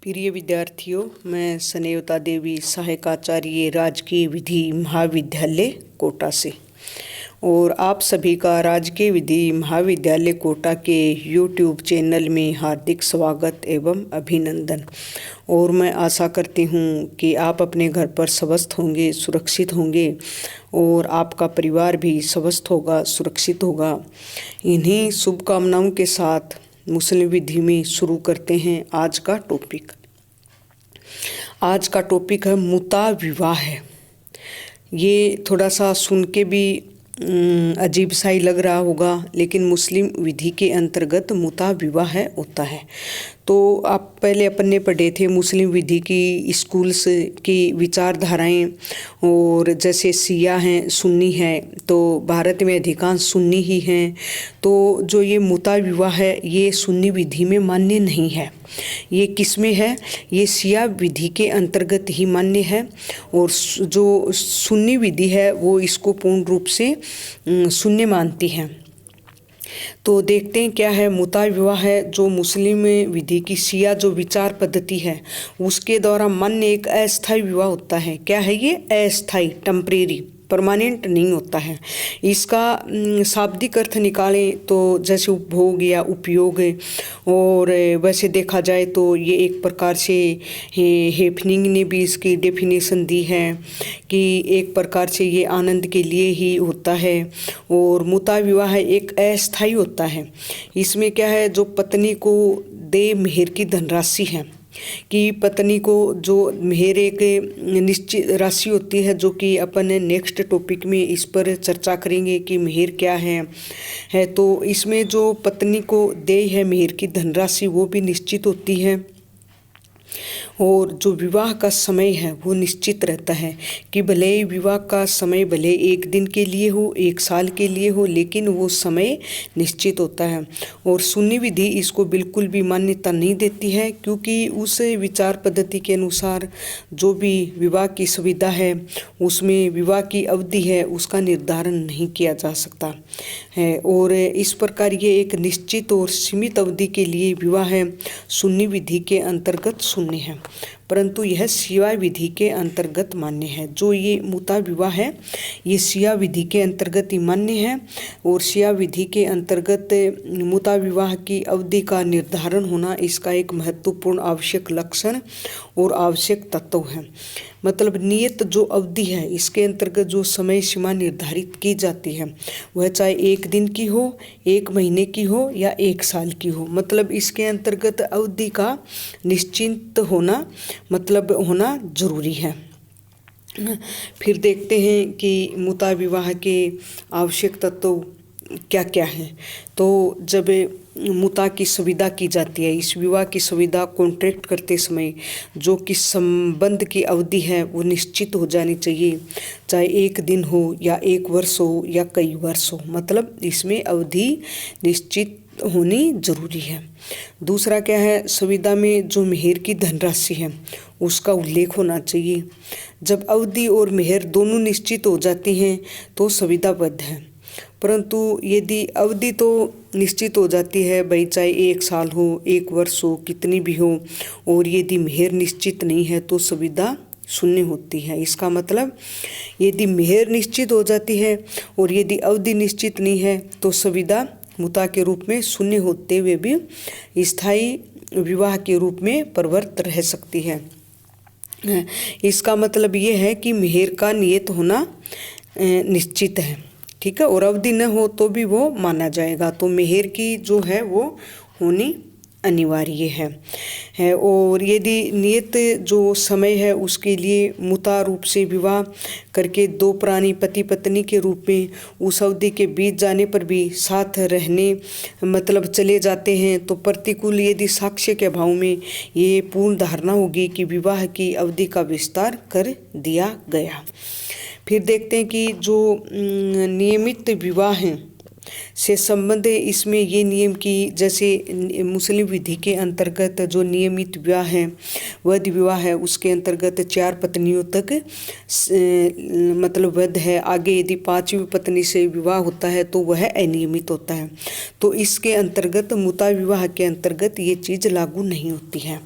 प्रिय विद्यार्थियों, मैं स्नेहता देवी, सहायकाचार्य, राजकीय विधि महाविद्यालय कोटा से, और आप सभी का राजकीय विधि महाविद्यालय कोटा के YouTube चैनल में हार्दिक स्वागत एवं अभिनंदन। और मैं आशा करती हूँ कि आप अपने घर पर स्वस्थ होंगे, सुरक्षित होंगे और आपका परिवार भी स्वस्थ होगा, सुरक्षित होगा। इन्हीं शुभकामनाओं के साथ मुस्लिम विधि में शुरू करते हैं आज का टॉपिक। आज का टॉपिक है मुता विवाह है। ये थोड़ा सा सुन के भी अजीब सा ही लग रहा होगा, लेकिन मुस्लिम विधि के अंतर्गत मुता विवाह होता है। तो आप पहले अपन ने पढ़े थे मुस्लिम विधि की स्कूल्स की विचारधाराएं, और जैसे शिया हैं, सुन्नी है, तो भारत में अधिकांश सुन्नी ही हैं। तो जो ये मुता विवाह है ये सुन्नी विधि में मान्य नहीं है। ये किस में है? ये शिया विधि के अंतर्गत ही मान्य है, और जो सुन्नी विधि है वो इसको पूर्ण रूप से शून्य मानती है। तो देखते हैं क्या है मुता विवाह है। जो मुस्लिम विधि की शिया जो विचार पद्धति है उसके द्वारा मान्य एक अस्थायी विवाह होता है। क्या है ये? अस्थायी, टेम्परेरी, परमानेंट नहीं होता है। इसका शाब्दिक अर्थ निकालें तो जैसे उपभोग या उपयोग, और वैसे देखा जाए तो ये एक प्रकार से हेफनिंग ने भी इसकी डेफिनेशन दी है कि एक प्रकार से ये आनंद के लिए ही होता है। और मुता विवाह एक अस्थायी होता है। इसमें क्या है, जो पत्नी को दे मेहर की धनराशि है कि पत्नी को जो मेहर एक निश्चित राशि होती है, जो कि अपन नेक्स्ट टॉपिक में इस पर चर्चा करेंगे कि मेहर क्या है। तो इसमें जो पत्नी को दे है मेहर की धनराशि वो भी निश्चित होती है, और जो विवाह का समय है वो निश्चित रहता है कि भले ही विवाह का समय भले एक दिन के लिए हो, एक साल के लिए हो, लेकिन वो समय निश्चित होता है। और सुन्नी विधि इसको बिल्कुल भी मान्यता नहीं देती है, क्योंकि उस विचार पद्धति के अनुसार जो भी विवाह की सुविधा है उसमें विवाह की अवधि है उसका निर्धारण नहीं किया जा सकता है, और इस प्रकार ये एक निश्चित और सीमित अवधि के लिए विवाह है सुन्नी विधि के अंतर्गत शून्य है। परंतु यह शिया विधि के अंतर्गत मान्य है। जो ये मुता विवाह है ये शिया विधि के अंतर्गत ही मान्य है, और शिया विधि के अंतर्गत मुता विवाह की अवधि का निर्धारण होना इसका एक महत्वपूर्ण आवश्यक लक्षण और आवश्यक तत्व है। मतलब नियत जो अवधि है इसके अंतर्गत जो समय सीमा निर्धारित की जाती है वह चाहे एक दिन की हो, एक महीने की हो या एक साल की हो, मतलब इसके अंतर्गत अवधि का निश्चित होना मतलब होना जरूरी है। फिर देखते हैं कि मुता विवाह के आवश्यक तत्व क्या क्या है। तो जब मुता की सुविधा की जाती है, इस विवाह की सुविधा कॉन्ट्रैक्ट करते समय जो कि संबंध की अवधि है वो निश्चित हो जानी चाहिए, चाहे एक दिन हो या एक वर्ष हो या कई वर्ष हो, मतलब इसमें अवधि निश्चित होनी जरूरी है। दूसरा क्या है, सुविधा में जो मेहर की धनराशि है उसका उल्लेख होना चाहिए। जब अवधि और मेहर दोनों निश्चित हो जाती हैं तो सुविधाबद्ध है। परंतु यदि अवधि तो निश्चित हो जाती है भाई, चाहे एक साल हो, एक वर्ष हो, कितनी भी हो, और यदि मेहर निश्चित नहीं है तो सुविधा शून्य होती है। इसका मतलब यदि मेहर निश्चित हो जाती है और यदि अवधि निश्चित नहीं है तो सुविधा मुता के रूप में शून्य होते हुए भी स्थायी विवाह के रूप में प्रवृत्त रह सकती है। इसका मतलब ये है कि मेहर का नियत होना निश्चित है, ठीक है, और अवधि न हो तो भी वो माना जाएगा। तो मेहर की जो है वो होनी अनिवार्य है। और यदि नियत जो समय है उसके लिए मुता रूप से विवाह करके दो प्राणी पति पत्नी के रूप में उस अवधि के बीत जाने पर भी साथ रहने मतलब चले जाते हैं, तो प्रतिकूल यदि साक्ष्य के अभाव में ये पूर्ण धारणा होगी कि विवाह की अवधि का विस्तार कर दिया गया। फिर देखते हैं कि जो नियमित विवाह हैं से संबंध है, इसमें ये नियम की जैसे मुस्लिम विधि के अंतर्गत जो नियमित विवाह है, वैध विवाह है, उसके अंतर्गत 4 पत्नियों तक मतलब वैध है। आगे यदि 5वीं पत्नी से विवाह होता है तो वह अनियमित होता है। तो इसके अंतर्गत मुता विवाह के अंतर्गत ये चीज़ लागू नहीं होती है।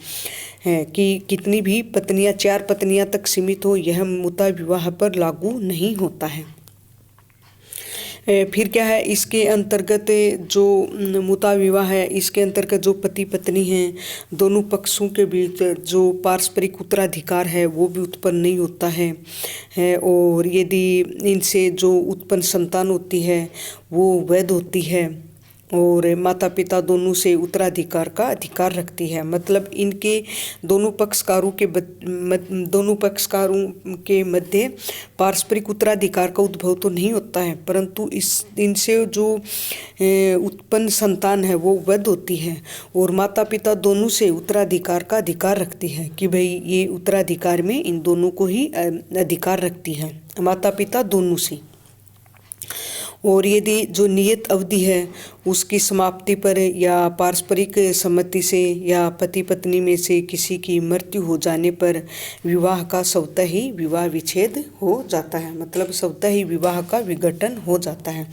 है कि कितनी भी पत्नियां, 4 पत्नियां तक सीमित हो, यह मुता विवाह पर लागू नहीं होता है। फिर क्या है, इसके अंतर्गत जो मुता विवाह है, इसके अंतर्गत जो पति पत्नी हैं, दोनों पक्षों के बीच जो पारस्परिक उत्तराधिकार है वो भी उत्पन्न नहीं होता है और यदि इनसे जो उत्पन्न संतान होती है वो वैध होती है और माता पिता दोनों से उत्तराधिकार का अधिकार रखती है। मतलब इनके दोनों पक्षकारों के मध्य पारस्परिक उत्तराधिकार का उद्भव तो नहीं होता है, परंतु इनसे जो उत्पन्न संतान है वो वैध होती है और माता पिता दोनों से उत्तराधिकार का अधिकार रखती है कि भाई ये उत्तराधिकार में इन दोनों को ही अधिकार रखती है, माता पिता दोनों से। और यदि जो नियत अवधि है उसकी समाप्ति पर या पारस्परिक सहमति से या पति पत्नी में से किसी की मृत्यु हो जाने पर विवाह का स्वतः ही विवाह विच्छेद हो जाता है, मतलब स्वतः ही विवाह का विघटन हो जाता है।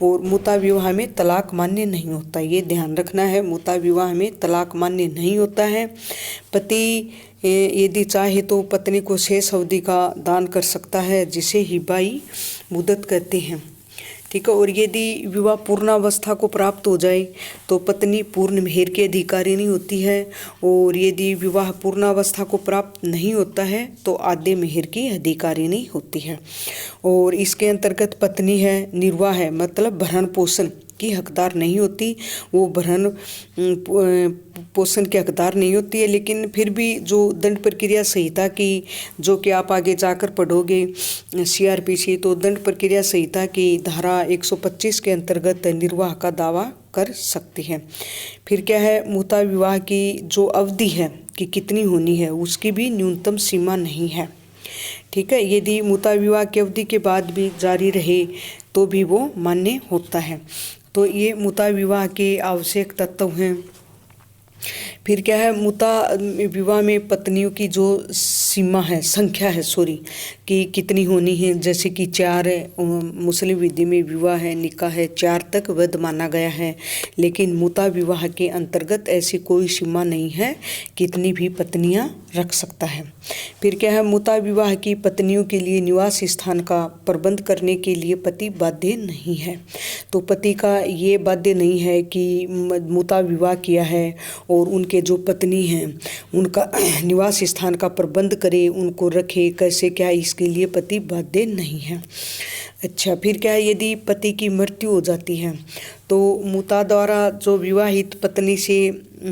और मुता विवाह में तलाक मान्य नहीं होता, ये ध्यान रखना है, मुता विवाह में तलाक मान्य नहीं होता है। पति यदि चाहे तो पत्नी को शेष अवधि का दान कर सकता है, जिसे हिबाई मुदत कहते हैं। ठीक है। और यदि विवाह पूर्णावस्था को प्राप्त हो जाए तो पत्नी पूर्ण मेहर की अधिकारी नहीं होती है और यदि विवाह पूर्णावस्था को प्राप्त नहीं होता है तो आधे मेहर की अधिकारी नहीं होती है। और इसके अंतर्गत पत्नी है निर्वाह है, मतलब भरण पोषण की हकदार नहीं होती, वो भरण पोषण के हकदार नहीं होती है। लेकिन फिर भी जो दंड प्रक्रिया संहिता की, जो कि आप आगे जाकर पढ़ोगे CRPC, तो दंड प्रक्रिया संहिता की धारा 125 के अंतर्गत निर्वाह का दावा कर सकती है। फिर क्या है, मुता विवाह की जो अवधि है कि कितनी होनी है उसकी भी न्यूनतम सीमा नहीं है। ठीक है। यदि मुता विवाह की अवधि के बाद भी जारी रहे तो भी वो मान्य होता है। तो ये मुता विवाह के आवश्यक तत्व हैं। फिर क्या है, मुता विवाह में पत्नियों की जो सीमा है, संख्या है कि कितनी होनी है, जैसे कि 4 मुस्लिम विधि में विवाह है, निकाह है, 4 तक वैध माना गया है। लेकिन मुता विवाह के अंतर्गत ऐसी कोई सीमा नहीं है, कितनी भी पत्नियां रख सकता है। फिर क्या है, मुता विवाह की पत्नियों के लिए निवास स्थान का प्रबंध करने के लिए पति बाध्य नहीं है। तो पति का ये बाध्य नहीं है कि मुता विवाह किया है और उनके जो पत्नी हैं उनका निवास स्थान का प्रबंध करे, उनको रखे, कैसे क्या, इसके लिए पति बाध्य नहीं है। अच्छा, फिर क्या है, यदि पति की मृत्यु हो जाती है तो मुता द्वारा जो विवाहित पत्नी से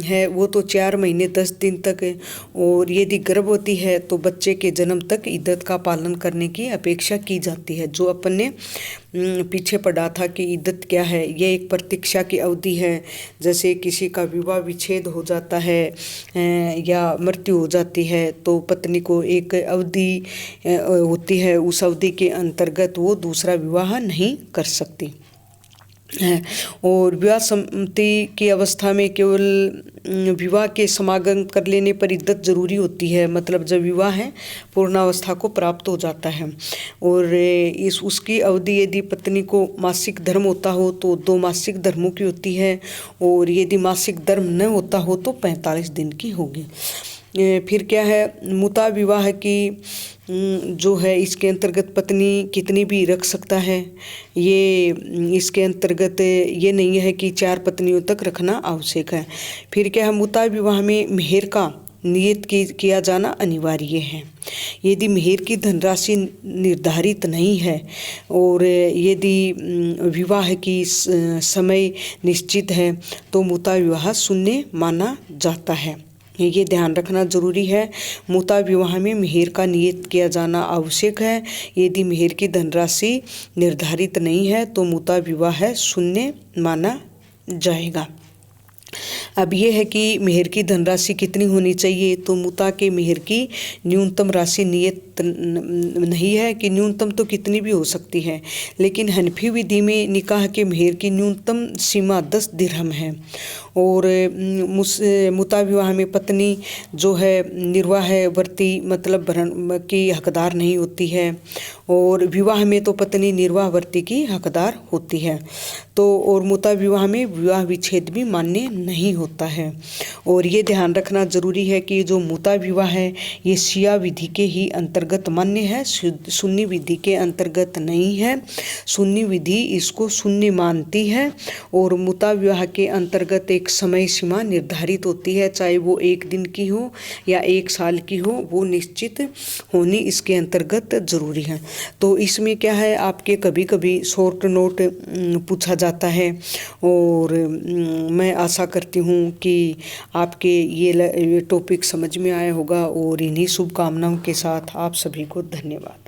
है वो तो 4 महीने 10 दिन तक है, और यदि गर्भवती है तो बच्चे के जन्म तक इद्दत का पालन करने की अपेक्षा की जाती है। जो अपन ने पीछे पढ़ा था कि इद्दत क्या है, ये एक प्रतीक्षा की अवधि है। जैसे किसी का विवाह विच्छेद हो जाता है या मृत्यु हो जाती है तो पत्नी को एक अवधि होती है, उस अवधि के अंतर्गत वो दूसरा विवाह नहीं कर सकती है। और विवाह सम्मति की अवस्था में केवल विवाह के समागम कर लेने पर इद्दत जरूरी होती है, मतलब जब विवाह है पूर्णावस्था को प्राप्त हो जाता है। और उसकी अवधि यदि पत्नी को मासिक धर्म होता हो तो 2 मासिक धर्मों की होती है, और यदि मासिक धर्म न होता हो तो 45 दिन की होगी। फिर क्या है, मुता विवाह की जो है इसके अंतर्गत पत्नी कितनी भी रख सकता है। ये इसके अंतर्गत ये नहीं है कि 4 पत्नियों तक रखना आवश्यक है। फिर क्या है, मुता विवाह में मेहर का नियत किया जाना अनिवार्य है। यदि मेहर की धनराशि निर्धारित नहीं है और यदि विवाह की समय निश्चित है तो मुता विवाह शून्य माना जाता है। ये ध्यान रखना जरूरी है। मुता विवाह में मेहर का नियत किया जाना आवश्यक है। यदि मेहर की धनराशि निर्धारित नहीं है तो मुता विवाह शून्य माना जाएगा। अब ये है कि मेहर की धनराशि कितनी होनी चाहिए, तो मुता के मेहर की न्यूनतम राशि नियत नहीं है कि न्यूनतम तो कितनी भी हो सकती है, लेकिन हनफी विधि में निकाह के मेहर की न्यूनतम सीमा 10 दिरहम है और मुता विवाह में पत्नी जो है निर्वाहवर्ती मतलब भरण की हकदार नहीं होती है, और विवाह में तो पत्नी निर्वाहवर्ती की हकदार होती है। तो और मुता विवाह में विवाह विच्छेद भी मान्य नहीं होता है। और ये ध्यान रखना जरूरी है कि जो मुता विवाह है ये शिया विधि के ही अंतर्गत मान्य है, सुन्नी विधि के अंतर्गत नहीं है। सुन्नी विधि इसको शून्य मानती है और मुता विवाह के अंतर्गत एक समय सीमा निर्धारित होती है, चाहे वो 1 दिन की हो या 1 साल की हो, वो निश्चित होनी इसके अंतर्गत जरूरी है। तो इसमें क्या है, आपके कभी कभी शॉर्ट नोट पूछा जाता है, और मैं आशा करती हूँ कि आपके ये टॉपिक समझ में आया होगा। और इन्हीं शुभकामनाओं के साथ आप सभी को धन्यवाद।